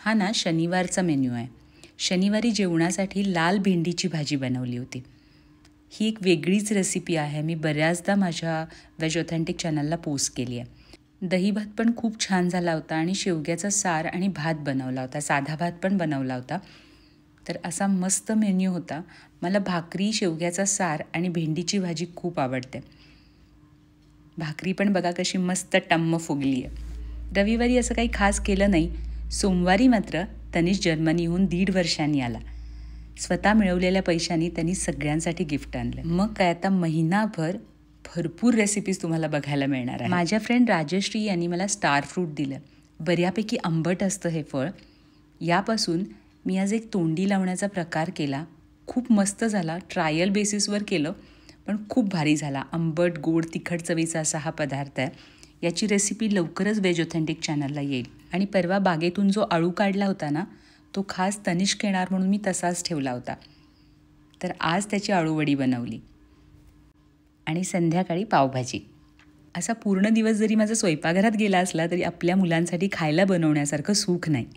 हा ना शनिवारचा मेन्यू आहे. शनिवारी जेवणासाठी लाल भेंडीची भाजी बनवली होती. ही एक वेगळीच रेसिपी आहे. मी बऱ्याचदा माझ्या वेज ऑथेंटिक चॅनलला पोस्ट केली आहे. दही भात पण खूप छान झाला होता आणि शेवग्याचा सार आणि भात बनवला होता. साधा भात पण बनवला होता. तर असा मस्त मेन्यू होता. मला भाकरी, शेवग्याचा सार आणि भेंडीची भाजी खूप आवडते. भाकरी पण बघा कशी मस्त टम्म फुगली आहे. रविवारी असं काही खास केलं नाही. सोमवारी मात्र तनिष जर्मनीहून 1.5 वर्षांनी आला. स्वतः मिळवलेल्या पैशांनी त्यांनी सगळ्यांसाठी गिफ्ट आणलं. मग काय आता महिनाभर भरपूर रेसिपीज तुम्हाला बघायला मिळणार आहे. माझ्या फ्रेंड राजश्री यांनी मला स्टार फ्रूट दिलं. बऱ्यापैकी आंबट असतं हे फळ. यापासून मी आज एक तोंडी लावण्याचा प्रकार केला. खूप मस्त झाला. ट्रायल बेसिसवर केलं पण खूप भारी झाला. आंबट, गोड, तिखट चवीचा असा हा पदार्थ आहे. याची रेसिपी लवकरच वेज ऑथेंटिक चॅनलला येईल. आणि परवा बागेतून जो आळू काढला होता ना, तो खास तनिष्क येणार म्हणून मी तसाच ठेवला होता. तर आज त्याची आळूवडी बनवली आणि संध्याकाळी पावभाजी. असा पूर्ण दिवस जरी माझा स्वयंपाकघरात गेला असला तरी आपल्या मुलांसाठी खायला बनवण्यासारखं सुख नाही.